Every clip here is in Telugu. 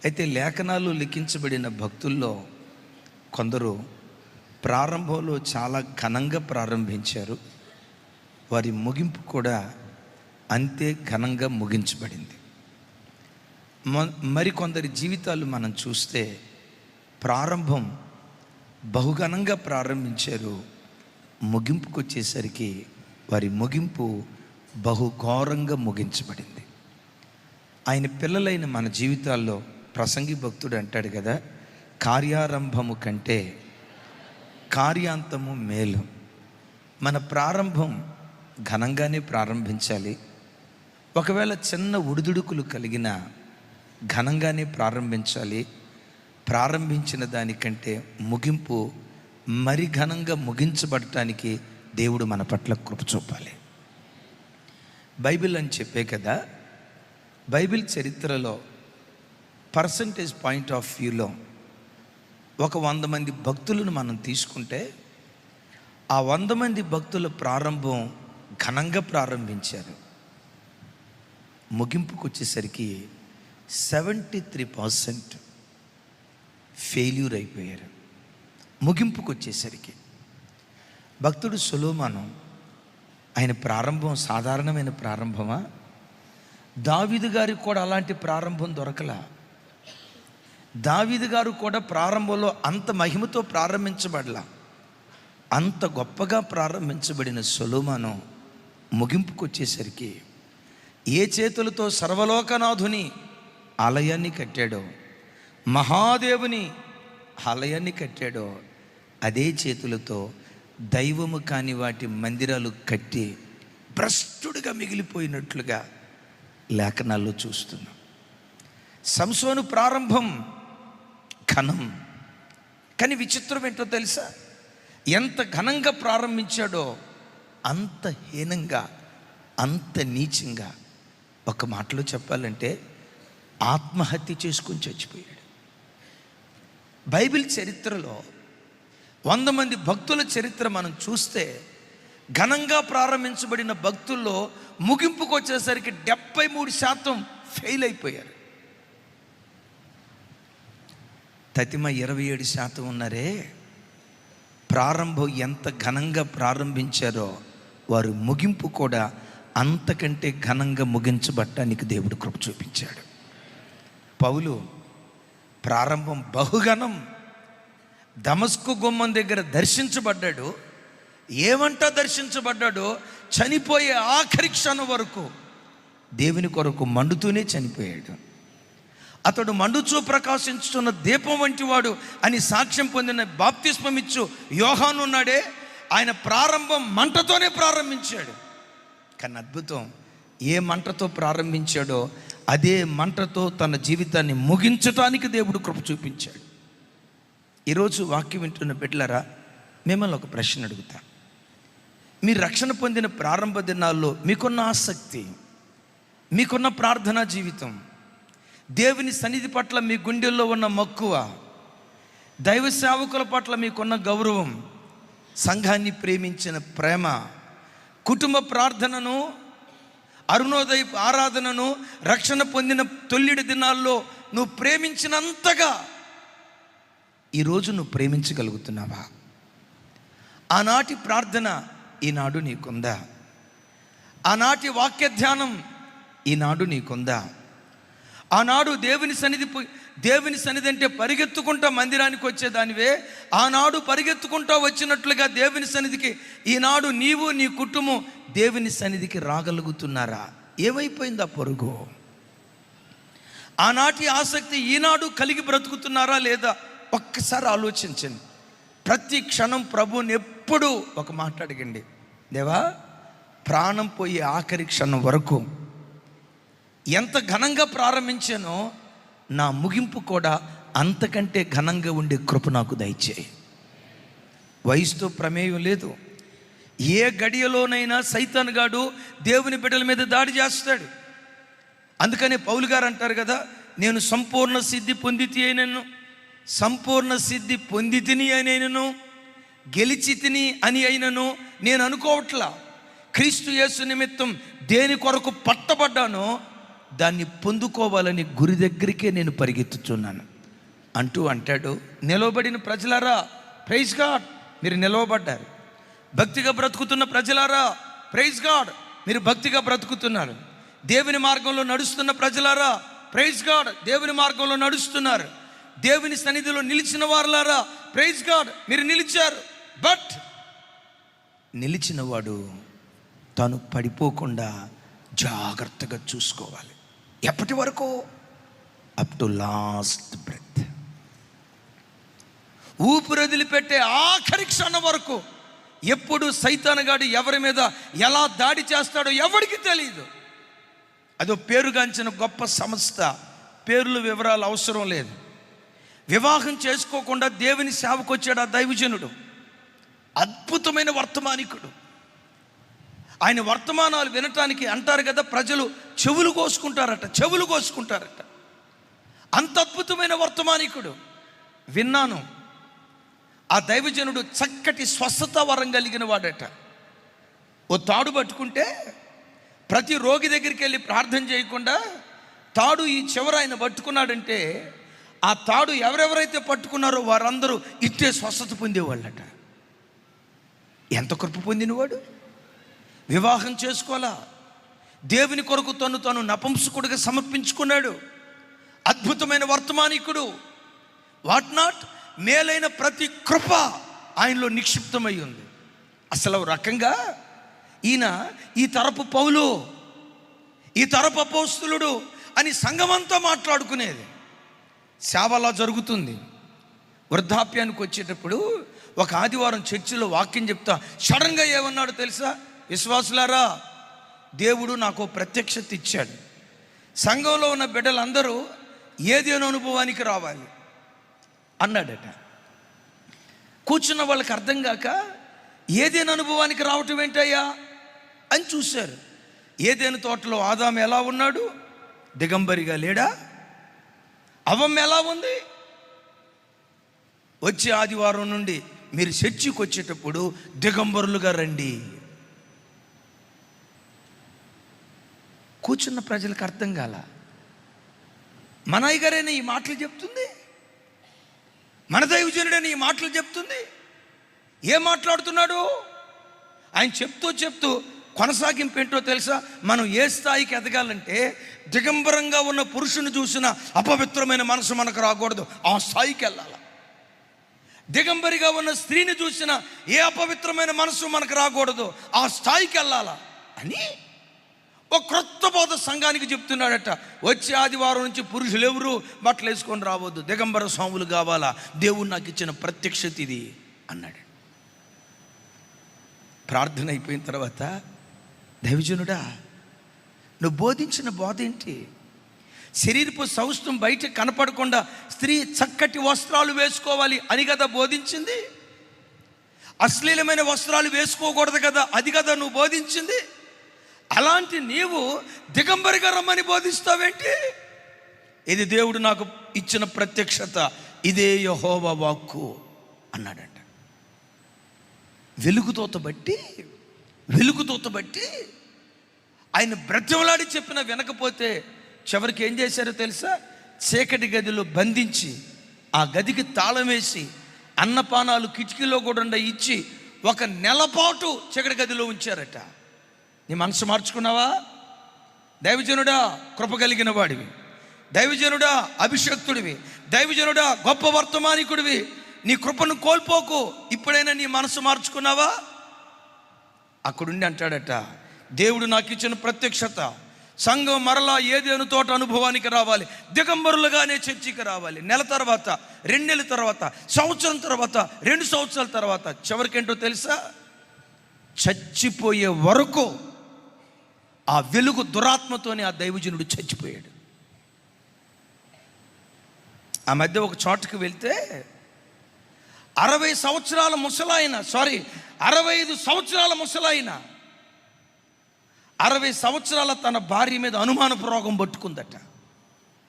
అయితే లేఖనాలు లిఖించబడిన భక్తుల్లో కొందరు ప్రారంభంలో చాలా ఘనంగా ప్రారంభించారు. వారి ముగింపు కూడా అంతే ఘనంగా ముగించబడింది. మరికొందరి జీవితాలు మనం చూస్తే ప్రారంభం బహుఘనంగా ప్రారంభించారు, ముగింపుకు వచ్చేసరికి వారి ముగింపు బహుఘోరంగా ముగించబడింది. ఆయన పిల్లలైన మన జీవితాల్లో ప్రసంగి భక్తుడు అంటాడు కదా, కార్యారంభము కంటే కార్యాంతము మేలు. మన ప్రారంభం ఘనంగానే ప్రారంభించాలి. ఒకవేళ చిన్న ఉడుదుడుకులు కలిగిన ఘనంగానే ప్రారంభించాలి. ప్రారంభించిన దానికంటే ముగింపు మరి ఘనంగా ముగించబడటానికి దేవుడు మన పట్ల కృప చూపాలి. బైబిల్ అని చెప్పే కదా, బైబిల్ చరిత్రలో పర్సంటేజ్ పాయింట్ ఆఫ్ వ్యూలో ఒక 100 మంది భక్తులను మనం తీసుకుంటే ఆ 100 మంది భక్తుల ప్రారంభం ఘనంగా ప్రారంభించారు. ముగింపుకు వచ్చేసరికి 73% ఫెయిల్యూర్ అయిపోయారు. ముగింపుకు వచ్చేసరికి భక్తుడు సొలొమోను, ఆయన ప్రారంభం సాధారణమైన ప్రారంభమా? దావీదు గారికి కూడా అలాంటి ప్రారంభం దొరకలా. దావీదు గారు కూడా ప్రారంభంలో అంత మహిమతో ప్రారంభించబడలా. అంత గొప్పగా ప్రారంభించబడిన సొలొమోను ముగింపుకు వచ్చేసరికి ఏ చేతులతో సర్వలోకనాథుని ఆలయాన్ని కట్టాడో, మహాదేవుని ఆలయాన్ని కట్టాడో, అదే చేతులతో దైవము కాని వాటి మందిరాలు కట్టి భ్రష్టుడిగా మిగిలిపోయినట్లుగా లేఖనాల్లో చూస్తున్నాం. సంసోను ప్రారంభం ఘనం, కానీ విచిత్రం ఏంటో తెలుసా? ఎంత ఘనంగా ప్రారంభించాడో అంత హీనంగా, అంత నీచంగా, ఒక మాటలో చెప్పాలంటే ఆత్మహత్య చేసుకుని చచ్చిపోయాడు. బైబిల్ చరిత్రలో 100 మంది భక్తుల చరిత్ర మనం చూస్తే ఘనంగా ప్రారంభించబడిన భక్తుల్లో ముగింపుకు వచ్చేసరికి 73% ఫెయిల్ అయిపోయారు. తతిమ 27% ఉన్నారే, ప్రారంభం ఎంత ఘనంగా ప్రారంభించారో వారు ముగింపు కూడా అంతకంటే ఘనంగా ముగించబడటానికి దేవుడు కృప చూపించాడు. పౌలు ప్రారంభం బహుఘనం. దమస్కు గుమ్మం దగ్గర దర్శించబడ్డాడు. ఏమంటా దర్శించబడ్డాడో, చనిపోయే ఆఖరి క్షణం వరకు దేవుని కొరకు మండుతూనే చనిపోయాడు. అతడు మండుచూ ప్రకాశించుతున్న దీపం వంటి వాడు అని సాక్ష్యం పొందిన బాప్తిస్మమిచ్చు యోహాను ఉన్నాడే, ఆయన ప్రారంభం మంటతోనే ప్రారంభించాడు. కానీ అద్భుతం, ఏ మంటతో ప్రారంభించాడో అదే మంటతో తన జీవితాన్ని ముగించటానికి దేవుడు కృప చూపించాడు. ఈరోజు వాక్యం వింటున్న బిడ్డలారా, మిమ్మల్ని ఒక ప్రశ్న అడుగుతా. మీరు రక్షణ పొందిన ప్రారంభ దినాల్లో మీకున్న ఆసక్తి, మీకున్న ప్రార్థనా జీవితం, దేవుని సన్నిధి పట్ల మీ గుండెల్లో ఉన్న మక్కువ, దైవ సేవకుల పట్ల మీకున్న గౌరవం, సంఘాన్ని ప్రేమించిన ప్రేమ, కుటుంబ ప్రార్థనను, అరుణోదయ ఆరాధనను, రక్షణ పొందిన తొల్లిడి దినాల్లో నువ్వు ప్రేమించినంతగా ఈరోజు నువ్వు ప్రేమించగలుగుతున్నావా? ఆనాటి ప్రార్థన ఈనాడు నీకుందా? ఆనాటి వాక్య ధ్యానం ఈనాడు నీకుందా? ఆనాడు దేవుని సన్నిధి అంటే పరిగెత్తుకుంటా మందిరానికి వచ్చేదానివే, ఆనాడు పరిగెత్తుకుంటా వచ్చినట్లుగా దేవుని సన్నిధికి ఈనాడు నీవు నీ కుటుంబం దేవుని సన్నిధికి రాగలుగుతున్నారా? ఏమైపోయిందా పొరుగు? ఆనాటి ఆసక్తి ఈనాడు కలిగి బ్రతుకుతున్నారా లేదా? ఒక్కసారి ఆలోచించండి. ప్రతి క్షణం ప్రభువుని ఎప్పుడూ ఒక మాట అడగండి, దేవా, ప్రాణం పోయే ఆఖరి క్షణం వరకు ఎంత ఘనంగా ప్రారంభించానో నా ముగింపు కూడా అంతకంటే ఘనంగా ఉండే కృప నాకు దయచేయి. వయసుతో ప్రమేయం లేదు. ఏ గడియలోనైనా సైతాను గాడు దేవుని బిడ్డల మీద దాడి చేస్తాడు. అందుకనే పౌలు గారు అంటారు కదా, నేను సంపూర్ణ సిద్ధి పొందితి అయినను, సంపూర్ణ సిద్ధి పొందితిని అయినను, గెలిచితిని అని అయినను నేను అనుకోవట్లా. క్రీస్తు యేసు నిమిత్తం దేని కొరకు పట్టబడ్డానో దాన్ని పొందుకోవాలని గురి దగ్గరికే నేను పరిగెత్తుతున్నాను అంటాడు. నిలవబడిన ప్రజలారా, ప్రైజ్ గాడ్, మీరు నిలవబడ్డారు. భక్తిగా బ్రతుకుతున్న ప్రజలారా, ప్రైజ్ గాడ్, మీరు భక్తిగా బ్రతుకుతున్నారు. దేవుని మార్గంలో నడుస్తున్న ప్రజలారా, ప్రైజ్ గాడ్, దేవుని మార్గంలో నడుస్తున్నారు. దేవుని సన్నిధిలో నిలిచిన వారులారా, ప్రైజ్ గాడ్, మీరు నిలిచారు. బట్ నిలిచిన వాడు తను పడిపోకుండా జాగ్రత్తగా చూసుకోవాలి. ఎప్పటి వరకు? Up to last breath. ఊపిరి వదిలిపెట్టే ఆఖరి క్షణం వరకు. ఎప్పుడు సైతానుగాడు ఎవరి మీద ఎలా దాడి చేస్తాడో ఎవరికి తెలియదు. అదో పేరుగాంచిన గొప్ప సంస్థ, పేర్లు వివరాలు అవసరం లేదు. వివాహం చేసుకోకుండా దేవుని సేవకు వచ్చాడు ఆ దైవజనుడు. అద్భుతమైన వర్తమానికుడు. ఆయన వర్తమానాలు వినటానికి అంటారు కదా, ప్రజలు చెవులు కోసుకుంటారట. అంత అద్భుతమైన వర్తమానికుడు. విన్నాను, ఆ దైవజనుడు చక్కటి స్వస్థత వరం కలిగిన వాడట. ఓ తాడు పట్టుకుంటే ప్రతి రోగి దగ్గరికి వెళ్ళి ప్రార్థన చేయకుండా తాడు ఈ చివర ఆయన పట్టుకున్నాడంటే ఆ తాడు ఎవరెవరైతే పట్టుకున్నారో వారందరూ ఇట్టే స్వస్థత పొందేవాళ్ళట. ఎంత కృప పొందినవాడు. వివాహం చేసుకోవాలా, దేవుని కొరకు తను నపుంసకుడిగా సమర్పించుకున్నాడు. అద్భుతమైన వర్తమానికుడు. వాట్ నాట్, మేలైన ప్రతి కృప ఆయనలో నిక్షిప్తమై ఉంది. అసలు రకంగా ఈయన ఈ తరపు పౌలు, ఈ తరపు అపోస్తలుడు అని సంఘమంతా మాట్లాడుకునేది. సేవలా జరుగుతుంది. వృద్ధాప్యానికి వచ్చేటప్పుడు ఒక ఆదివారం చర్చిలో వాక్యం చెప్తా సడన్గా ఏమన్నాడు తెలుసా? విశ్వాసులారా, దేవుడు నాకు ప్రత్యక్షత ఇచ్చాడు. సంఘంలో ఉన్న బిడ్డలందరూ ఏదేనో అనుభవానికి రావాలి అన్నాడట. కూర్చున్న వాళ్ళకి అర్థం కాక ఏదేను అనుభవానికి రావటం ఏంటయ్యా అని చూశారు. ఏదేను తోటలో ఆదాము ఎలా ఉన్నాడు? దిగంబరిగా లేడా? అవ్వమ్మ ఎలా ఉంది? వచ్చే ఆదివారం నుండి మీరు చర్చికి వచ్చేటప్పుడు దిగంబరులుగా రండి. కూర్చున్న ప్రజలకు అర్థం కాల. మన అయ్యగారైనా ఈ మాటలు చెప్తుంది, మన దైవజనుడైన ఈ మాటలు చెప్తుంది. ఏం మాట్లాడుతున్నాడు ఆయన? చెప్తూ కొనసాగింపు ఏంటో తెలుసా? మనం ఏ స్థాయికి ఎదగాలంటే దిగంబరంగా ఉన్న పురుషుని చూసిన అపవిత్రమైన మనసు మనకు రాకూడదు, ఆ స్థాయికి వెళ్ళాలి. దిగంబరిగా ఉన్న స్త్రీని చూసిన ఏ అపవిత్రమైన మనసు మనకు రాకూడదు, ఆ స్థాయికి వెళ్ళాలా అని ఒక క్రొత్త బోధ సంఘానికి చెప్తున్నాడట. వచ్చే ఆదివారం నుంచి పురుషులు ఎవరు బట్టలు వేసుకొని రావద్దు, దిగంబర స్వాములు కావాలా, దేవుడు నాకు ఇచ్చిన ప్రత్యక్షత ఇది అన్నాడు. ప్రార్థన అయిపోయిన తర్వాత, దైవజనుడా, నువ్వు బోధించిన బోధ ఏంటి? శరీరపు సౌష్ఠం బయట కనపడకుండా స్త్రీ చక్కటి వస్త్రాలు వేసుకోవాలి అని కదా బోధించింది. అశ్లీలమైన వస్త్రాలు వేసుకోకూడదు కదా, అది కదా నువ్వు బోధించింది. అలాంటి నీవు దిగంబరిగా రమ్మని బోధిస్తావేంటి? ఇది దేవుడు నాకు ఇచ్చిన ప్రత్యక్షత, ఇదే యెహోవా వాక్కు అన్నాడంట. వెలుగుతోత బట్టి ఆయన బ్రతిమలాడి చెప్పిన వినకపోతే చివరికి ఏం చేశారో తెలుసా? చీకటి గదిలో బంధించి ఆ గదికి తాళం వేసి అన్నపానాలు కిటికీలో కూడా ఇచ్చి 1 నెల పాటు చీకటి గదిలో ఉంచారట. నీ మనసు మార్చుకున్నావా? దైవజనుడా, కృప కలిగిన వాడివి, దైవజనుడా, అభిషక్తుడివి, దైవజనుడా, గొప్ప వర్తమానికుడివి, నీ కృపను కోల్పోకు. ఇప్పుడైనా నీ మనసు మార్చుకున్నావా? అక్కడుండి అంటాడట, దేవుడు నాకు ఇచ్చిన ప్రత్యక్షత, సంఘం మరలా ఏదేను తోట అనుభవానికి రావాలి, దిగంబరులుగానే చర్చికి రావాలి. నెల తర్వాత, 2 నెలల తర్వాత, సంవత్సరం తర్వాత, 2 సంవత్సరాల తర్వాత, చివరికేంటో తెలుసా? చచ్చిపోయే వరకు ఆ వెలుగు దురాత్మతోనే ఆ దైవజనుడు చచ్చిపోయాడు. ఆ మధ్య ఒక చోటుకు వెళ్తే 65 సంవత్సరాల ముసలాయన, 65 సంవత్సరాల ముసలాయన 60 సంవత్సరాల తన భార్య మీద అనుమానపు రోగం పట్టుకుందట.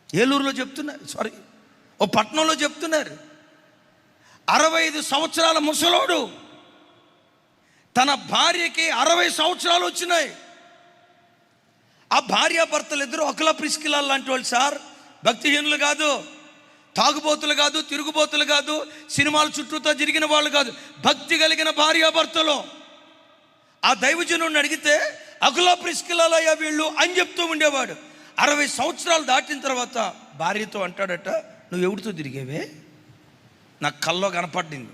ఏలూరులో చెప్తున్నారు, ఓ పట్టణంలో చెప్తున్నారు. 65 సంవత్సరాల ముసలోడు, తన భార్యకి 60 సంవత్సరాలు వచ్చినాయి. ఆ భార్యాభర్తలు ఇద్దరు ఒకలా ప్రిస్కిలా లాంటి వాళ్ళు సార్. భక్తిహీనులు కాదు, తాగుబోతులు కాదు, తిరుగుబోతులు కాదు, సినిమాల చుట్టూతో జరిగిన వాళ్ళు కాదు, భక్తి కలిగిన భార్యాభర్తలు. ఆ దైవజనుడిని అడిగితే అకులా ప్రిస్కిలాలయ్యా వీళ్ళు అని చెప్తూ ఉండేవాడు. 60 సంవత్సరాలు దాటిన తర్వాత భార్యతో అంటాడట, నువ్వు ఎవరితో తిరిగేవే? నాకు కల్లో కనపడింది,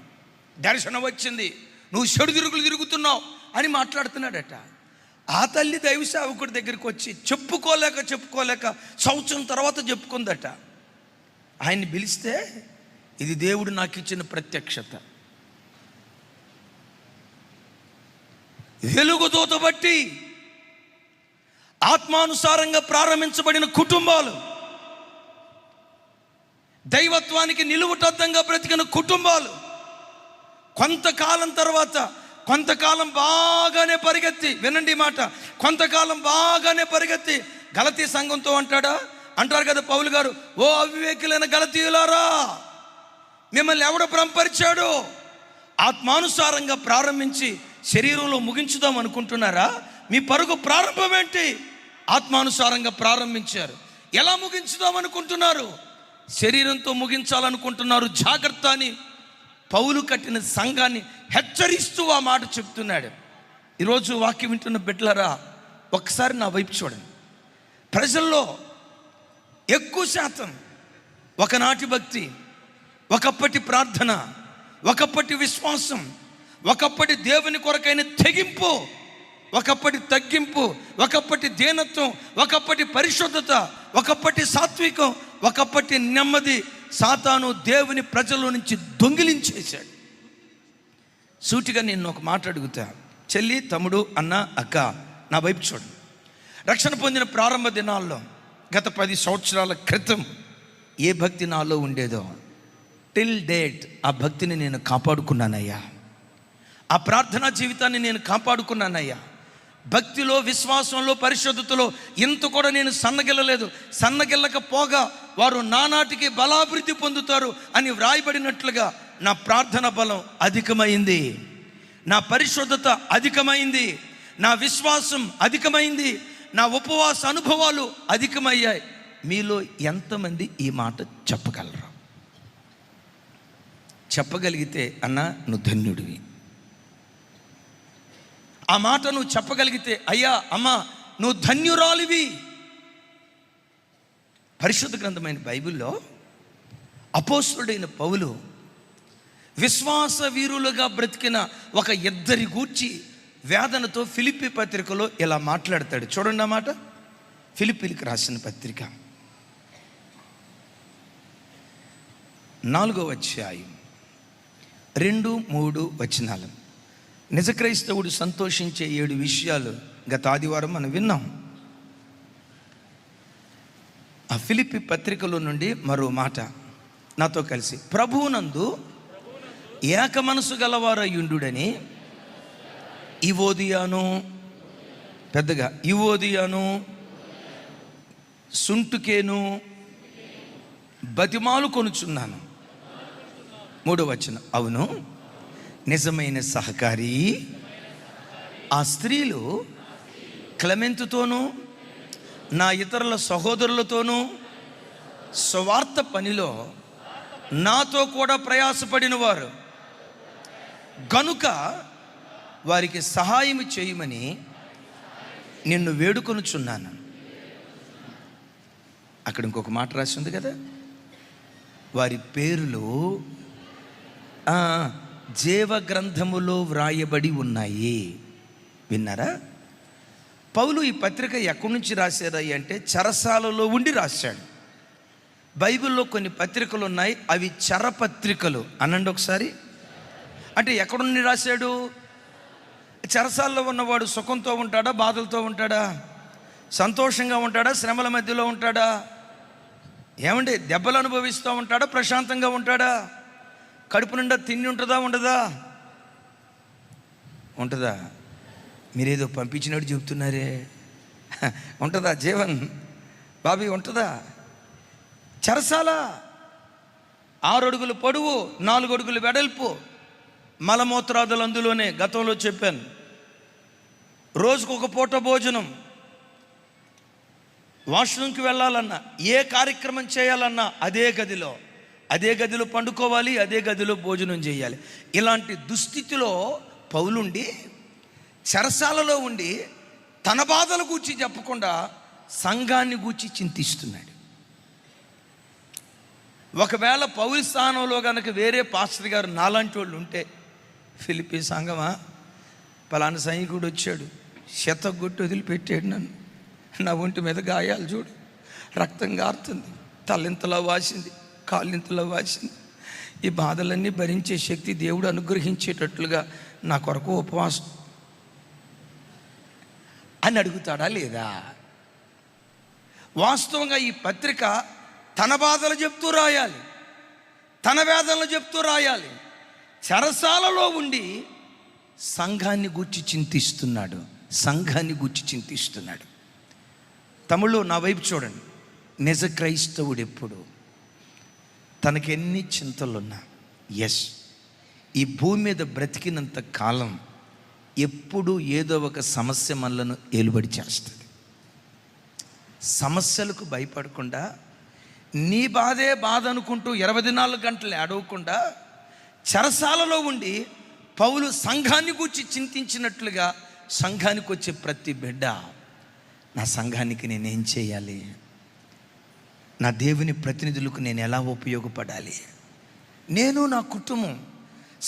దర్శనం వచ్చింది, నువ్వు చెడు తిరుగులు తిరుగుతున్నావు అని మాట్లాడుతున్నాడట. ఆ తల్లి దైవ సేవకుడి దగ్గరికి వచ్చి చెప్పుకోలేక సంవత్సరం తర్వాత చెప్పుకుందట. ఆయన్ని పిలిస్తే, ఇది దేవుడు నాకు ఇచ్చిన ప్రత్యక్షత, వెలుగుదూత బట్టి ఆత్మానుసారంగా ప్రారంభించబడిన కుటుంబాలు, దైవత్వానికి నిలువుటద్దంగా బ్రతికిన కుటుంబాలు కొంతకాలం తర్వాత, కొంతకాలం బాగానే పరిగెత్తి, వినండి మాట, కొంతకాలం బాగానే పరిగెత్తి గలతీ సంఘంతో అంటారు కదా పౌలు గారు, ఓ అవివేకులైన గలతీయులారా, మిమ్మల్ని ఎవడు భ్రమపరిచాడు? ఆత్మానుసారంగా ప్రారంభించి శరీరంలో ముగించుదాం అనుకుంటున్నారా? మీ పరుగు ప్రారంభం ఏంటి? ఆత్మానుసారంగా ప్రారంభించారు. ఎలా ముగించుదాం అనుకుంటున్నారు? శరీరంతో ముగించాలనుకుంటున్నారు. జాగ్రత్త అని పౌలు కట్టిన సంఘాన్ని హెచ్చరిస్తూ ఆ మాట చెప్తున్నాడు. ఈరోజు వాక్యం వింటున్న బిడ్డలారా, ఒక్కసారి నా వైపు చూడండి. ప్రజల్లో ఎక్కువ శాతం ఒకనాటి భక్తి, ఒకప్పటి ప్రార్థన, ఒకప్పటి విశ్వాసం, ఒకప్పటి దేవుని కొరకైన తెగింపు, ఒకప్పటి తగ్గింపు, ఒకప్పటి దీనత్వం, ఒకప్పటి పరిశుద్ధత, ఒకప్పటి సాత్వికం, ఒకప్పటి నెమ్మది సాతాను దేవుని ప్రజల నుంచి దొంగిలించేశాడు. సూటిగా నేను ఒక మాట అడుగుతా, చెల్లి, తమ్ముడు, అన్న, అక్క, నా వైపు చూడండి. రక్షణ పొందిన ప్రారంభ దినాల్లో గత 10 సంవత్సరాల క్రితం ఏ భక్తి నాలో ఉండేదో టిల్ డేట్ ఆ భక్తిని నేను కాపాడుకున్నానయ్యా. ఆ ప్రార్థనా జీవితాన్ని నేను కాపాడుకున్నానయ్యా. భక్తిలో, విశ్వాసంలో, పరిశుద్ధతలో ఇంత కూడా నేను సన్నగిల్లలేదు. సన్నగిల్లకపోగా వారు నానాటికి బలాభివృద్ధి పొందుతారు అని వ్రాయబడినట్లుగా నా ప్రార్థన బలం అధికమైంది, నా పరిశుద్ధత అధికమైంది, నా విశ్వాసం అధికమైంది, నా ఉపవాస అనుభవాలు అధికమయ్యాయి. మీలో ఎంతమంది ఈ మాట చెప్పగలరు? చెప్పగలిగితే అన్న నువ్వు ధన్యుడివి. ఆ మాట నువ్వు చెప్పగలిగితే అయ్యా, అమ్మ నువ్వు ధన్యురాలివి. పరిశుద్ధ గ్రంథమైన బైబిల్లో అపోస్తలుడైన పౌలు విశ్వాస వీరులుగా బ్రతికిన ఒక ఇద్దరి గూర్చి వేదనతో ఫిలిప్పీ పత్రికలో ఇలా మాట్లాడతాడు. చూడండి ఆ మాట. ఫిలిప్పీలకు రాసిన పత్రిక 4వ అధ్యాయం 2-3 వచనాలు. నిజ క్రైస్తవుడు సంతోషించే 7 విషయాలు గత ఆదివారం మనం విన్నాం. ఆ ఫిలిప్పీ పత్రికలో నుండి మరో మాట నాతో కలిసి, ప్రభువునందు ఏక మనసు గలవారయుండుడని ఇవోదియాను, పెద్దగా ఇవోదియాను, సుంటుకేను బతిమాలు కొనుచున్నాను. 3వ వచనం, అవును నిజమైన సహకారి ఆ స్త్రీలు క్లెమెంతుతోనూ నా ఇతరుల సహోదరులతోనూ స్వార్థ పనిలో నాతో కూడా ప్రయాసపడిన వారు గనుక వారికి సహాయం చేయమని నిన్ను వేడుకొనుచున్నాను. అక్కడ ఇంకొక మాట రాసి ఉంది కదా, వారి పేర్లు జీవ గ్రంథములో వ్రాయబడి ఉన్నాయి. విన్నారా? పౌలు ఈ పత్రిక ఎక్కడి నుంచి రాశారు అంటే చెరసాలలో ఉండి రాశాడు. బైబిల్లో కొన్ని పత్రికలు ఉన్నాయి, అవి చెరపత్రికలు అనండి ఒకసారి. అంటే ఎక్కడుండి రాశాడు? చెరసాల్లో ఉన్నవాడు సుఖంతో ఉంటాడా, బాధలతో ఉంటాడా, సంతోషంగా ఉంటాడా, శ్రమల మధ్యలో ఉంటాడా, ఏమండి దెబ్బలు అనుభవిస్తూ ఉంటాడా, ప్రశాంతంగా ఉంటాడా, కడుపు నిండా తిండి ఉంటుందా, ఉండదా? ఉంటుందా? మీరేదో పంపించినట్టు చెబుతున్నారే, ఉంటుందా? జీవన్ బాబీ ఉంటుందా? చెరసాల 6 అడుగులు పొడవు, 4 అడుగులు వెడల్పు, మలమూత్రాదులు అందులోనే గతంలో చెప్పాను. రోజుకు ఒక పూట భోజనం, వాష్రూమ్కి వెళ్ళాలన్నా, ఏ కార్యక్రమం చేయాలన్నా అదే గదిలో పండుకోవాలి, అదే గదిలో భోజనం చేయాలి. ఇలాంటి దుస్థితిలో పౌలుండి చెరసాలలో ఉండి తన బాధల గూర్చి చెప్పకుండా సంఘాన్ని గూర్చి చింతిస్తున్నాడు. ఒకవేళ పౌలు స్థానంలో కనుక వేరే పాస్టర్ గారు నాలాంటి వాళ్ళు ఉంటే, ఫిలిప్పీ సంఘమా, పలానా సైనికుడు వచ్చాడు, శతగొట్టు వదిలిపెట్టాడు నన్ను, నా ఒంటి మీద గాయాలు చూడు, రక్తం గారుతుంది, తలెంతలా వాసింది, కాళ్ళింతలా వాసింది, ఈ బాధలన్నీ భరించే శక్తి దేవుడు అనుగ్రహించేటట్లుగా నా కొరకు ఉపవాసం అని అడుగుతాడా లేదా? వాస్తవంగా ఈ పత్రిక తన బాధలు చెప్తూ రాయాలి, తన వేదనలు చెప్తూ రాయాలి. చెరసాలలో ఉండి సంఘాన్ని గూర్చి చింతిస్తున్నాడు. తమ్ముళ్ళు, నా వైపు చూడండి. నిజ క్రైస్తవుడు ఎప్పుడు తనకెన్ని చింతలున్నా, ఈ భూమి మీద బ్రతికినంత కాలం ఎప్పుడు ఏదో ఒక సమస్య మనలను ఏలుబడి చేస్తుంది. సమస్యలకు భయపడకుండా, నీ బాధే బాధ అనుకుంటూ 24 గంటలు ఏడవకుండా చెరసాలలో ఉండి పౌలు సంఘాన్ని గూర్చి చింతించినట్లుగా సంఘానికి వచ్చే ప్రతి బిడ్డ, నా సంఘానికి నేనేం చేయాలి, నా దేవుని ప్రతినిధులకు నేను ఎలా ఉపయోగపడాలి, నేను నా కుటుంబం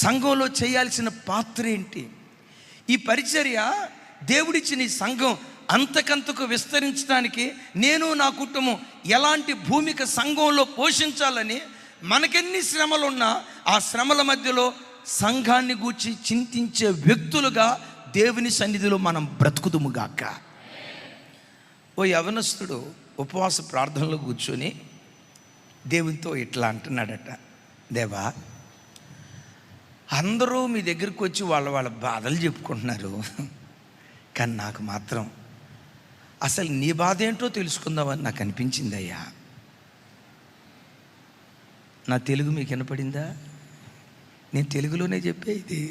సంఘంలో చేయాల్సిన పాత్ర ఏంటి, ఈ పరిచర్య దేవుడిచ్చిన ఈ సంఘం అంతకంతకు విస్తరించడానికి నేను నా కుటుంబం ఎలాంటి భూమిక సంఘంలో పోషించాలని మనకెన్ని శ్రమలున్నా ఆ శ్రమల మధ్యలో సంఘాన్ని గూర్చి చింతించే వ్యక్తులుగా దేవుని సన్నిధిలో మనం బ్రతుకుదుముగాక. ఓ యవనస్తుడు ఉపవాస ప్రార్థనలో కూర్చొని దేవునితో ఇట్లా అంటున్నాడట, దేవా, అందరూ మీ దగ్గరికి వచ్చి వాళ్ళ బాధలు చెప్పుకుంటున్నారు, కానీ నాకు మాత్రం అసలు నీ బాధ ఏంటో తెలుసుకుందామని నాకు అనిపించింది అయ్యా. నా తెలుగు మీకు వినపడిందా? నేను తెలుగులోనే చెప్పేది.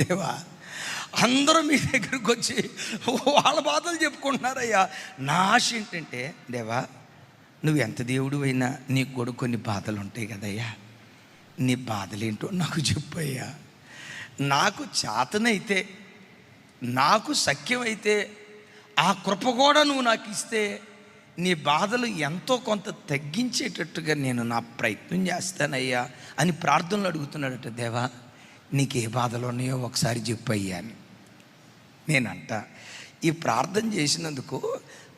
దేవా, అందరూ మీ దగ్గరికి వచ్చి వాళ్ళ బాధలు చెప్పుకుంటున్నారయ్యా. నా ఆశ ఏంటంటే, దేవా, నువ్వు ఎంత దేవుడు అయినా నీకు కూడా కొన్ని బాధలు ఉంటాయి కదయ్యా, నీ బాధలేంటో నాకు చెప్పయ్యా. నాకు చేతనైతే, నాకు సఖ్యమైతే ఆ కృప కూడా నువ్వు నాకు ఇస్తే నీ బాధలు ఎంతో కొంత తగ్గించేటట్టుగా నేను నా ప్రయత్నం చేస్తానయ్యా అని ప్రార్థనలు అడుగుతున్నాడట. దేవా, నీకు ఏ బాధలు ఉన్నాయో ఒకసారి చెప్పయ్యా అని. నేనంట, ఈ ప్రార్థన చేసినందుకు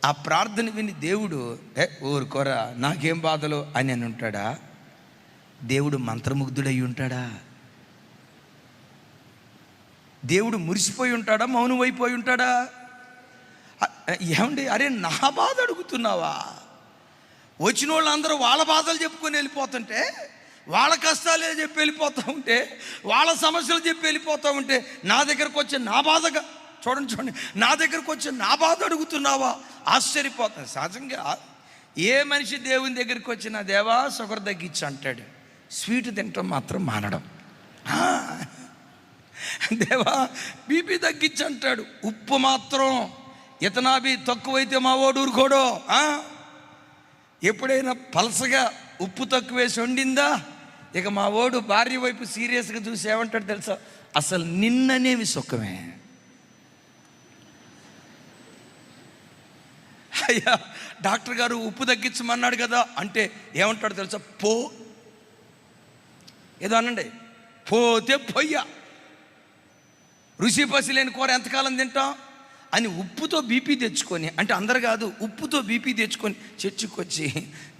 ఆ ప్రార్థన విని దేవుడు ఊరుకోరా నాకేం బాధలు అని అని ఉంటాడా? దేవుడు మంత్రముగ్ధుడై ఉంటాడా? దేవుడు మురిసిపోయి ఉంటాడా? మౌనం అయిపోయి ఉంటాడా? ఏమండి, అరే నా బాధ అడుగుతున్నావా? వచ్చిన వాళ్ళందరూ వాళ్ళ బాధలు చెప్పుకొని వెళ్ళిపోతుంటే, వాళ్ళ కష్టాలే చెప్పి వెళ్ళిపోతూ ఉంటే, వాళ్ళ సమస్యలు చెప్పి వెళ్ళిపోతూ ఉంటే, నా దగ్గరకు వచ్చి నా బాధగా చూడండి, నా దగ్గరకు వచ్చి నా బాధ అడుగుతున్నావా? ఆశ్చర్యపోతాను. సహజంగా ఏ మనిషి దేవుని దగ్గరికి వచ్చినా దేవా షుగర్ తగ్గించు అంటాడు, స్వీట్ తినటం మాత్రం మానడం. దేవా బీపీ తగ్గించు అంటాడు, ఉప్పు మాత్రం ఇతనాభి తక్కువైతే మా ఓడు ఊరుకోడో. ఎప్పుడైనా పలసగా ఉప్పు తక్కువేసి వండిందా, ఇక మా ఓడు భార్య వైపు సీరియస్గా చూసి ఏమంటాడు తెలుసా? అసలు నిన్ననేవి సుఖమే. అయ్యా డాక్టర్ గారు ఉప్పు తగ్గించమన్నాడు కదా అంటే ఏమంటాడు తెలుసా? ఏదో అనండి, పోతే పొయ్య, రుచి పసి లేని కూర ఎంతకాలం తింటాం అని ఉప్పుతో బీపీ తెచ్చుకొని, అంటే అందరు కాదు, ఉప్పుతో బీపీ తెచ్చుకొని చర్చికి వచ్చి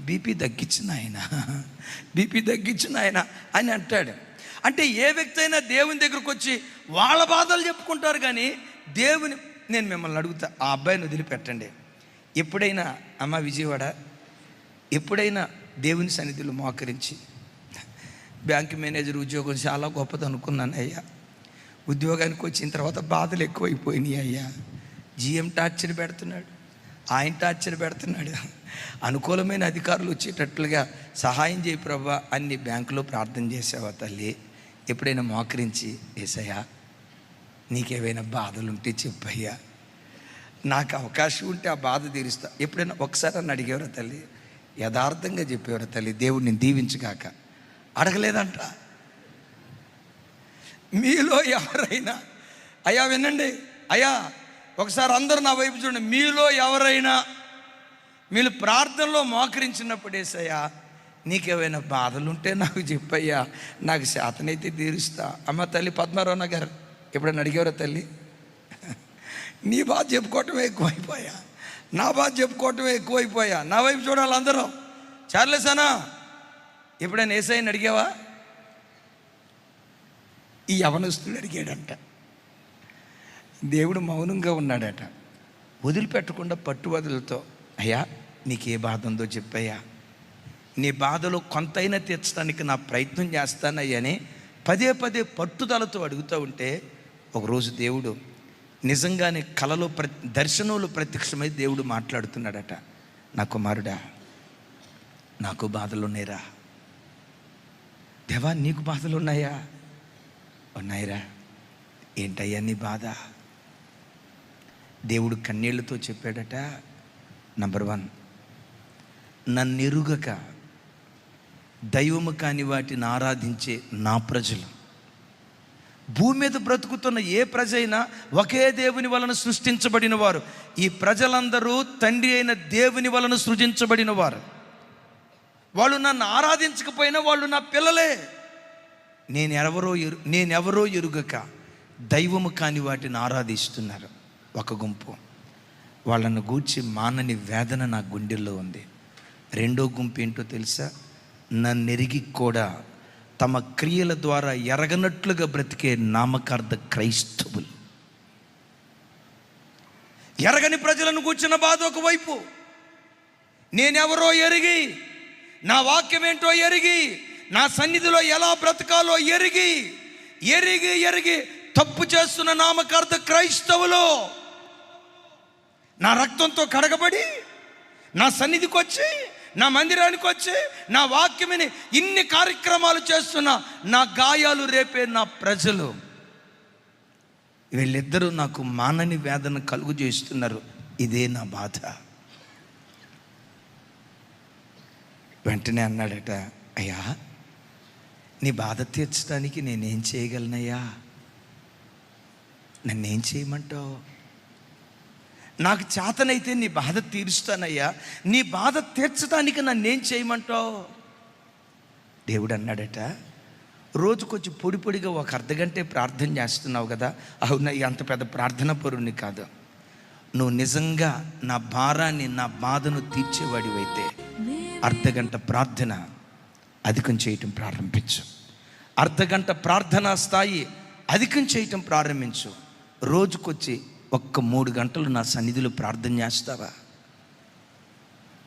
బీపీ తగ్గించిన ఆయన అని అంటాడు. అంటే ఏ వ్యక్తి అయినా దేవుని దగ్గరకు వచ్చి వాళ్ళ బాధలు చెప్పుకుంటారు, కానీ దేవుని, నేను మిమ్మల్ని అడుగుతా, ఆ అబ్బాయిని వదిలిపెట్టండి. ఎప్పుడైనా అమ్మ విజయవాడ, ఎప్పుడైనా దేవుని సన్నిధిలో మోకరించి బ్యాంక్ మేనేజర్ ఉద్యోగం చాలా గొప్పది అనుకున్నాను అయ్యా, ఉద్యోగానికి వచ్చిన తర్వాత బాధలు ఎక్కువైపోయినాయి అయ్యా, జీఎం టార్చర్ పెడుతున్నాడు, ఆయన టార్చర్ పెడుతున్నాడు, అనుకూలమైన అధికారులు వచ్చేటట్లుగా సహాయం చేయి ప్రభా అన్ని బ్యాంకులో ప్రార్థన చేసావా తల్లి? ఎప్పుడైనా మోకరించి ఏసయ్యా నీకేమైనా బాధలుంటే చెప్పయ్యా, నాకు అవకాశం ఉంటే ఆ బాధ తీరుస్తా. ఎప్పుడైనా ఒకసారి నన్ను అడిగేవరా తల్లి? యథార్థంగా చెప్పేవరా తల్లి, దేవుడిని దీవించగాక? అడగలేదంట. మీలో ఎవరైనా, అయ్యా వినండి అయ్యా, ఒకసారి అందరూ నా వైపు చూడండి. మీలో ఎవరైనా మీరు ప్రార్థనలో మోకరించినప్పుడు యేసయ్యా నీకేమైనా బాధలుంటే నాకు చెప్పయ్యా, నాకు శాతనైతే తీరుస్తా. అమ్మ తల్లి పద్మారావు గారు ఎప్పుడైనా అడిగేవరా తల్లి? నీ బాధ చెప్పుకోవటమే ఎక్కువైపోయా, నా బాధ చెప్పుకోవటమే ఎక్కువైపోయా. నా వైపు చూడాలి అందరూ. చార్లెసానా ఎప్పుడైనా యేసయ్యని అడిగావా? ఈ యవనస్తుడు అడిగాడంట. దేవుడు మౌనంగా ఉన్నాడట. వదిలిపెట్టకుండా పట్టువదులతో, అయ్యా నీకే బాధ ఉందో చెప్పయ్యా, నీ బాధలో కొంతైనా తీర్చడానికి నా ప్రయత్నం చేస్తానయ్యని పదే పదే పట్టుదలతో అడుగుతూ ఉంటే ఒకరోజు దేవుడు నిజంగానే కలలో దర్శనంలో ప్రత్యక్షమై దేవుడు మాట్లాడుతున్నాడట. నా కుమారుడా, నాకు బాధలు ఉన్నాయిరా. దేవా నీకు బాధలు ఉన్నాయా? ఉన్నాయిరా. ఏంటయ్యా నీ బాధ? దేవుడు కన్నీళ్లతో చెప్పాడట. నంబర్ 1, నన్నెరుగక దైవము కాని వాటిని ఆరాధించే నా ప్రజలు. భూమి మీద బ్రతుకుతున్న ఏ ప్రజ అయినా ఒకే దేవుని వలన సృష్టించబడిన వారు. ఈ ప్రజలందరూ తండ్రి అయిన దేవుని వలన సృజించబడిన వారు. వాళ్ళు నన్ను ఆరాధించకపోయినా వాళ్ళు నా పిల్లలే. నేనెవరో ఎరుగక దైవము కాని వాటిని ఆరాధిస్తున్నారు ఒక గుంపు. వాళ్ళను గూర్చి మానని వేదన నా గుండెల్లో ఉంది. రెండో గుంపు ఏంటో తెలుసా? నన్నెరిగి కూడా తమ క్రియల ద్వారా ఎరగనట్లుగా బ్రతికే నామకార్థ క్రైస్తవులు. ఎరగని ప్రజలను కూర్చున్న బాధ ఒకవైపు, నేనెవరో ఎరిగి, నా వాక్యం ఏంటో ఎరిగి, నా సన్నిధిలో ఎలా బ్రతకాలో ఎరిగి ఎరిగి ఎరిగి తప్పు చేస్తున్న నామకార్థ క్రైస్తవులు నా రక్తంతో కడగబడి నా సన్నిధికి వచ్చి, నా మందిరానికి వచ్చి, నా వాక్యమని ఇన్ని కార్యక్రమాలు చేస్తున్న నా గాయాలు రేపే నా ప్రజలు, వీళ్ళిద్దరూ నాకు మానని వేదన కలుగు చేస్తున్నారు. ఇదే నా బాధ. వెంటనే అన్నాడట, అయ్యా నీ బాధ తీర్చడానికి నేనేం చేయగలనయ్యా? నన్నేం చేయమంటావు? నాకు చేతనైతే నీ బాధ తీరుస్తానయ్యా, నీ బాధ తీర్చడానికి నన్నేం చేయమంటావు? దేవుడు అన్నాడట, రోజుకొచ్చి పొడి పొడిగా ఒక అర్ధగంటే ప్రార్థన చేస్తున్నావు కదా. అవునయ్యా, అంత పెద్ద ప్రార్థన పరుని కాదు. నువ్వు నిజంగా నా భారాన్ని, నా బాధను తీర్చేవాడివైతే అర్ధగంట ప్రార్థన అధికం చేయటం ప్రారంభించు. అర్ధగంట ప్రార్థనా స్థాయి అధికం చేయటం ప్రారంభించు. రోజుకొచ్చి 3 గంటలు నా సన్నిధిలో ప్రార్థన చేస్తావా?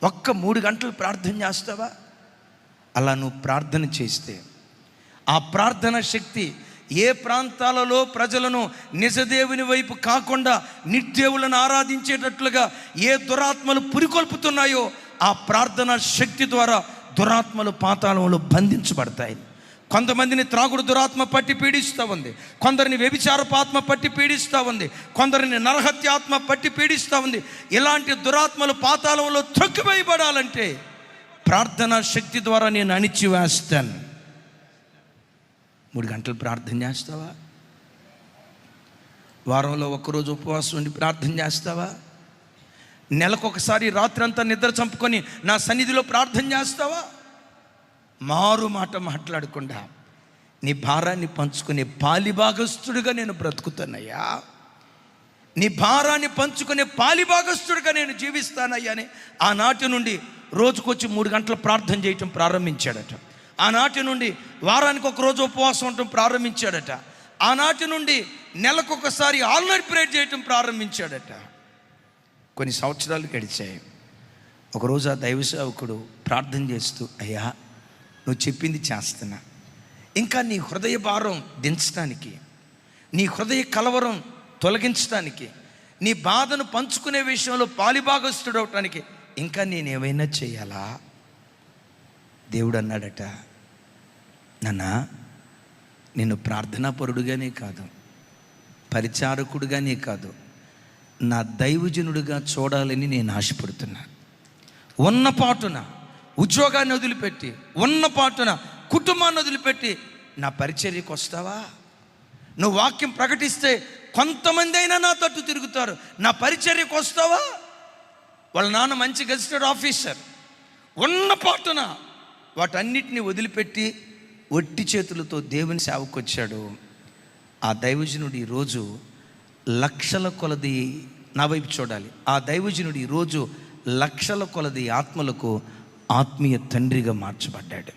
3 గంటలు ప్రార్థన చేస్తావా? అలా నువ్వు ప్రార్థన చేస్తే ఆ ప్రార్థన శక్తి ఏ ప్రాంతాలలో ప్రజలను నిజదేవుని వైపు కాకుండా నిర్దేవులను ఆరాధించేటట్లుగా ఏ దురాత్మలు పురికొల్పుతున్నాయో ఆ ప్రార్థన శక్తి ద్వారా దురాత్మలు పాతాళంలో బంధించబడతాయి. కొంతమందిని త్రాగుడు దురాత్మ పట్టి పీడిస్తూ ఉంది, కొందరిని వ్యభిచారపాత్మ పట్టి పీడిస్తూ ఉంది, కొందరిని నరహత్యాత్మ పట్టి పీడిస్తూ ఉంది. ఇలాంటి దురాత్మలు పాతాళంలో త్రొక్కివేయబడాలంటే ప్రార్థనా శక్తి ద్వారా నేను అణిచివేస్తాను. 3 గంటలు ప్రార్థన చేస్తావా? వారంలో ఒక్కరోజు ఉపవాసం ఉండి ప్రార్థన చేస్తావా? నెలకొకసారి రాత్రి అంతా నిద్ర చంపుకొని నా సన్నిధిలో ప్రార్థన చేస్తావా? మారు మాట మాట్లాడకుండా నీ భారాన్ని పంచుకునే పాలిభాగస్తుడిగా నేను బ్రతుకుతానయ్యా, నీ భారాన్ని పంచుకునే పాలిభాగస్తుడిగా నేను జీవిస్తానయ్యా అని ఆనాటి నుండి రోజుకొచ్చి 3 గంటలు ప్రార్థన చేయటం ప్రారంభించాడట. ఆనాటి నుండి వారానికి ఒక రోజు ఉపవాసం ఉండటం ప్రారంభించాడట. ఆనాటి నుండి నెలకొకసారి ఆల్ నైట్ ప్రేయర్ చేయటం ప్రారంభించాడట. కొన్ని సంవత్సరాలు గడిచాయి. ఒకరోజు ఆ దైవ సేవకుడు ప్రార్థన చేస్తూ, అయ్యా నువ్వు చెప్పింది చేస్తున్నా, ఇంకా నీ హృదయ భారం దించడానికి, నీ హృదయ కలవరం తొలగించడానికి, నీ బాధను పంచుకునే విషయంలో పాలిభాగస్తుడు అవటానికి ఇంకా నేనేమైనా చేయాలా? దేవుడు అన్నాడట, నాన్న నేను ప్రార్థనాపరుడుగానే కాదు, పరిచారకుడుగానే కాదు, నా దైవజనుడిగా చూడాలని నేను ఆశపడుతున్నాను. ఉన్న పాటున ఉద్యోగాన్ని వదిలిపెట్టి, ఉన్న పాటున కుటుంబాన్ని వదిలిపెట్టి నా పరిచర్యకు వస్తావా? నువ్వు వాక్యం ప్రకటిస్తే కొంతమంది అయినా నా తట్టు తిరుగుతారు. నా పరిచర్యకు వస్తావా? వాళ్ళ నాన్న మంచి గెజిటెడ్ ఆఫీసర్. ఉన్న పాటున వాటన్నిటిని వదిలిపెట్టి ఒట్టి చేతులతో దేవుని సేవకు వచ్చాడు. ఆ దైవజనుడు ఈరోజు లక్షల కొలది, నా వైపు చూడాలి, ఆ దైవజనుడు ఈరోజు లక్షల కొలది ఆత్మలకు ఆత్మీయ తండ్రిగా మార్చబడ్డాడు.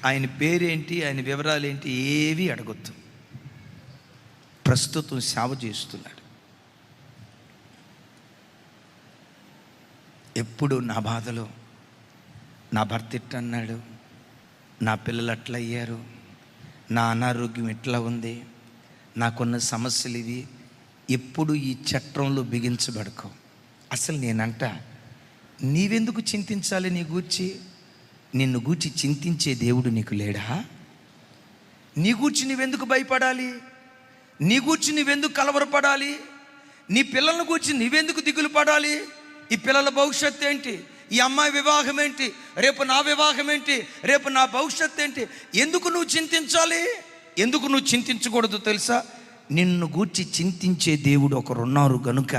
ఆయన పేరేంటి, ఆయన వివరాలు ఏంటి ఏవి అడగొద్దు. ప్రస్తుతం సేవ చేస్తున్నాడు. ఎప్పుడు నా బాధలో, నా భర్త ఇట్టన్నాడు, నా పిల్లలు అట్లా అయ్యారు, నా అనారోగ్యం ఎట్లా ఉంది, నాకున్న సమస్యలు ఇవి, ఎప్పుడు ఈ చట్రంలో బిగించబడకో. అసలు నేనంట, నీవెందుకు చింతించాలి? నీ గూర్చి, నిన్ను గూర్చి చింతించే దేవుడు నీకు లేడా? నీ గూర్చి నువ్వెందుకు భయపడాలి? నీ గూర్చి నువ్వెందుకు కలవరపడాలి? నీ పిల్లల గూర్చి నువ్వెందుకు దిగులు పడాలి? ఈ పిల్లల భవిష్యత్తు ఏంటి? ఈ అమ్మాయి వివాహం ఏంటి? రేపు నా వివాహం ఏంటి? రేపు నా భవిష్యత్తు ఏంటి? ఎందుకు నువ్వు చింతించాలి? ఎందుకు నువ్వు చింతించకూడదు తెలుసా? నిన్ను గూర్చి చింతించే దేవుడు ఒకరున్నారు గనుక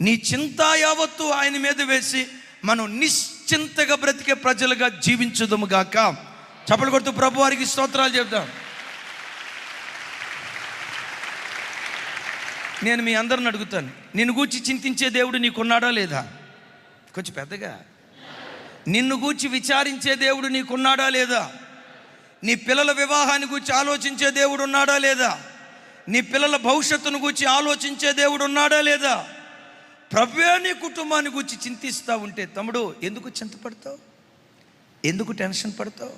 నీ చింత యావత్తు ఆయన మీద వేసి మనం నిశ్చింతగా బ్రతికే ప్రజలుగా జీవించుదుము గాక. చప్పట్లు కొడుతూ ప్రభు వారికి స్తోత్రాలు చెప్దాం. నేను మీ అందరిని అడుగుతాను, నిన్ను గూర్చి చింతించే దేవుడు నీకున్నాడా లేదా? కొంచెం పెద్దగా. నిన్ను గూర్చి విచారించే దేవుడు నీకున్నాడా లేదా? నీ పిల్లల వివాహాన్ని గూర్చి ఆలోచించే దేవుడు ఉన్నాడా లేదా? నీ పిల్లల భవిష్యత్తును గూర్చి ఆలోచించే దేవుడు ఉన్నాడా లేదా? ప్రభువే నీ కుటుంబాన్ని గూర్చి చింతిస్తూ ఉంటే తమ్ముడు ఎందుకు చింతపడతావు? ఎందుకు టెన్షన్ పడతావు?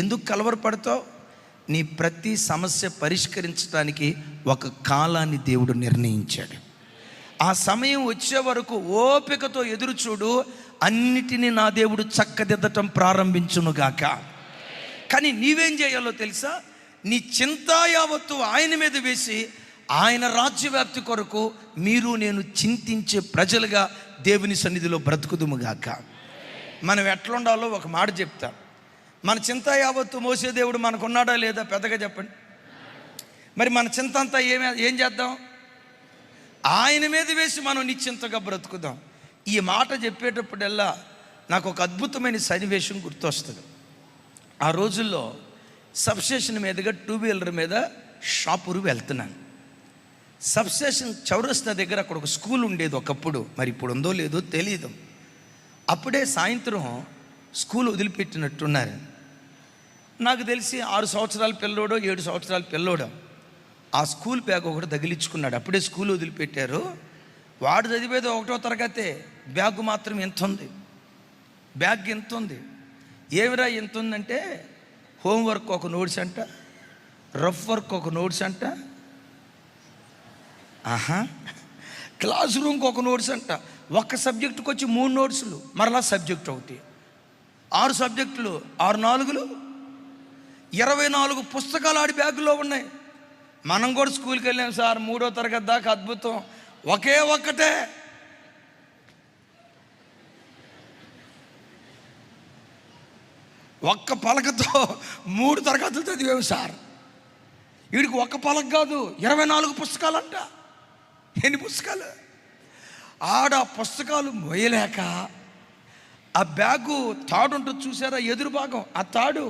ఎందుకు కలవరపడతావు? నీ ప్రతి సమస్య పరిష్కరించడానికి ఒక కాలాన్ని దేవుడు నిర్ణయించాడు. ఆ సమయం వచ్చే వరకు ఓపికతో ఎదురు చూడు. అన్నిటినీ నా దేవుడు చక్కదిద్దటం ప్రారంభించునుగాక. కానీ నీవేం చేయాలో తెలుసా? నీ చింత యావత్తు ఆయన మీద వేసి ఆయన రాజ్యవ్యాప్తి కొరకు మీరు నేను చింతించే ప్రజలుగా దేవుని సన్నిధిలో బ్రతుకుదుముగాక. మనం ఎట్లుండాలో ఒక మాట చెప్తా. మన చింత యావత్తు మోసే దేవుడు మనకున్నాడా లేదా? పెద్దగా చెప్పండి. మరి మన చింత అంతా ఏం చేద్దాం? ఆయన మీద వేసి మనం నిశ్చింతగా బ్రతుకుదాం. ఈ మాట చెప్పేటప్పుడల్లా నాకు ఒక అద్భుతమైన సన్నివేశం గుర్తొస్తుంది. ఆ రోజుల్లో సబ్స్టేషన్ మీదుగా 2 వీలర్ మీద షాపూరు వెళ్తున్నాను. సబ్స్టేషన్ చౌరస్తా దగ్గర అక్కడ ఒక స్కూల్ ఉండేది ఒకప్పుడు, మరి ఇప్పుడు ఉందో లేదో తెలియదు. అప్పుడే సాయంత్రం స్కూల్ వదిలిపెట్టినట్టున్నారు. నాకు తెలిసి 6 సంవత్సరాల పిల్లోడో 7 సంవత్సరాల పిల్లోడో ఆ స్కూల్ బ్యాగ్ ఒకటి తగిలించుకున్నాడు. అప్పుడే స్కూల్ వదిలిపెట్టారు. వాడు చదివేది 1వ తరగతే. బ్యాగ్ మాత్రం ఎంత ఉంది, బ్యాగ్ ఎంత ఉంది. ఏమిరా ఎంత ఉందంటే, హోంవర్క్ ఒక నోట్స్ అంట, రఫ్ వర్క్ ఒక నోట్స్ అంట, క్లాస్ రూమ్కి ఒక నోట్స్ అంట, ఒక్క సబ్జెక్టుకి వచ్చి 3 నోట్సులు, మరలా సబ్జెక్ట్ ఒకటి, 6 సబ్జెక్టులు, 6 4 24 పుస్తకాలు ఆడి బ్యాగులో ఉన్నాయి. మనం కూడా స్కూల్కి వెళ్ళాం సార్, 3వ తరగతి దాకా. అద్భుతం. ఒకే ఒక్కటే ఒక్క పలకతో 3 తరగతులు చదివాము సార్. వీడికి ఒక్క పలక కాదు, 24 పుస్తకాలంట. ఎన్ని పుస్తకాలు? ఆడ పుస్తకాలు మోయలేక ఆ బ్యాగు తాడు ఉంటుంది చూసారా, ఎదురు భాగం, ఆ తాడు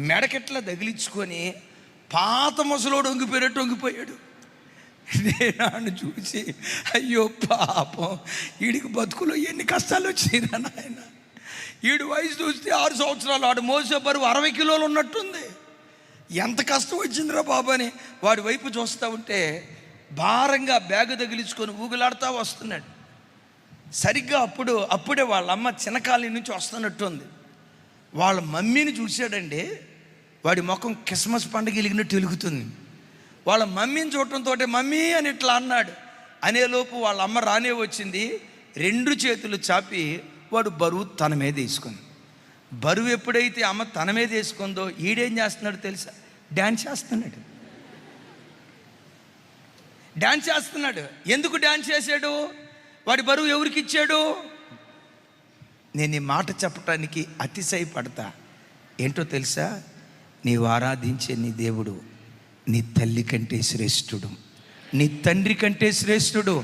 మెడకెట్లా తగిలించుకొని పాత ముసలోడు వంగిపోయాడు. నేను చూసి అయ్యో పాపం, వీడికి బతుకులో ఎన్ని కష్టాలు వచ్చినాయిరా నాయన. వీడి వయసు చూస్తే 6 సంవత్సరాలు, ఆడు మోసే బరువు 60 కిలోలు ఉన్నట్టుంది. ఎంత కష్టం వచ్చిందిరా బాబు అని వాడి వైపు చూస్తూ ఉంటే భారంగా బ్యాగ్ తగిలించుకొని ఊగులాడుతూ వస్తున్నాడు. సరిగ్గా అప్పుడే వాళ్ళ అమ్మ చిన్నకాలి నుంచి వస్తున్నట్టుంది. వాళ్ళ మమ్మీని చూశాడండి. వాడి ముఖం క్రిస్మస్ పండుగ వెలిగినట్టు వెలుగుతుంది. వాళ్ళ మమ్మీని చూడటంతో మమ్మీ అని ఇట్లా అన్నాడు. అనేలోపు వాళ్ళ అమ్మ రానే వచ్చింది. 2 చేతులు చాపి వాడు బరువు తన మీద వేసుకుంది. బరువు ఎప్పుడైతే అమ్మ తన మీద వేసుకుందో ఈడేం చేస్తున్నాడు తెలుసా? డ్యాన్స్ చేస్తున్నాడు. డ్యాన్స్ చేస్తున్నాడు. ఎందుకు డ్యాన్స్ చేశాడు? వాడి బరువు ఎవరికి ఇచ్చాడు? నేను ఈ మాట చెప్పటానికి అతిశయపడతా. ఏంటో తెలుసా? నీవు ఆరాధించే నీ దేవుడు నీ తల్లి కంటే శ్రేష్ఠుడు, నీ తండ్రి కంటే శ్రేష్ఠుడు.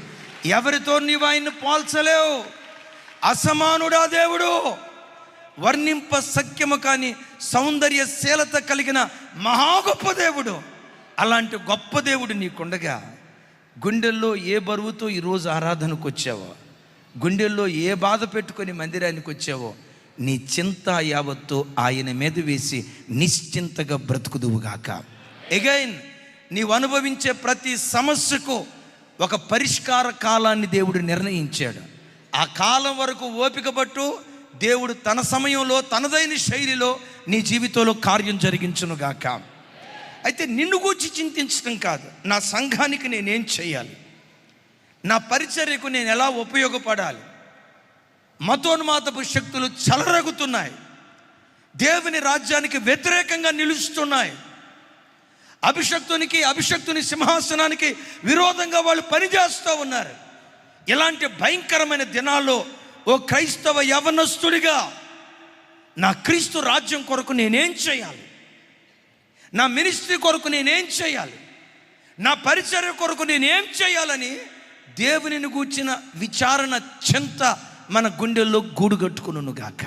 ఎవరితో నీవు ఆయన్ని పోల్చలేవు. అసమానుడా దేవుడు, వర్ణింప సఖ్యము కాని సౌందర్యశీలత కలిగిన మహా గొప్ప దేవుడు. అలాంటి గొప్ప దేవుడు నీకుండగా గుండెల్లో ఏ బరువుతో ఈరోజు ఆరాధనకు వచ్చావో, గుండెల్లో ఏ బాధ పెట్టుకొని మందిరానికి వచ్చావో, నీ చింత యావత్తు ఆయన మీద వేసి నిశ్చింతగా బ్రతుకుదువుగాక. ఎగైన్ నీవు అనుభవించే ప్రతి సమస్యకు ఒక పరిష్కార కాలాన్ని దేవుడు నిర్ణయించాడు. ఆ కాలం వరకు ఓపిక పట్టు. దేవుడు తన సమయంలో తనదైన శైలిలో నీ జీవితంలో కార్యం జరిగించునుగాక. అయితే నిన్ను గూర్చి చింతించడం కాదు, నా సంఘానికి నేనేం చేయాలి, నా పరిచర్యకు నేను ఎలా ఉపయోగపడాలి. మతోన్మాదపు శక్తులు చెలరగుతున్నాయి, దేవుని రాజ్యానికి వ్యతిరేకంగా నిలుస్తున్నాయి. అభిషక్తుని సింహాసనానికి విరోధంగా వాళ్ళు పనిచేస్తూ ఉన్నారు. ఇలాంటి భయంకరమైన దినాల్లో ఓ క్రైస్తవ యవనస్తుడిగా నా క్రీస్తు రాజ్యం కొరకు నేనేం చేయాలి, నా మినిస్ట్రీ కొరకు నేనేం చేయాలి, నా పరిచర్య కొరకు నేనేం చేయాలని దేవునిని గూర్చిన విచారణ చింత మన గుండెల్లో గూడు కట్టుకునుగాక.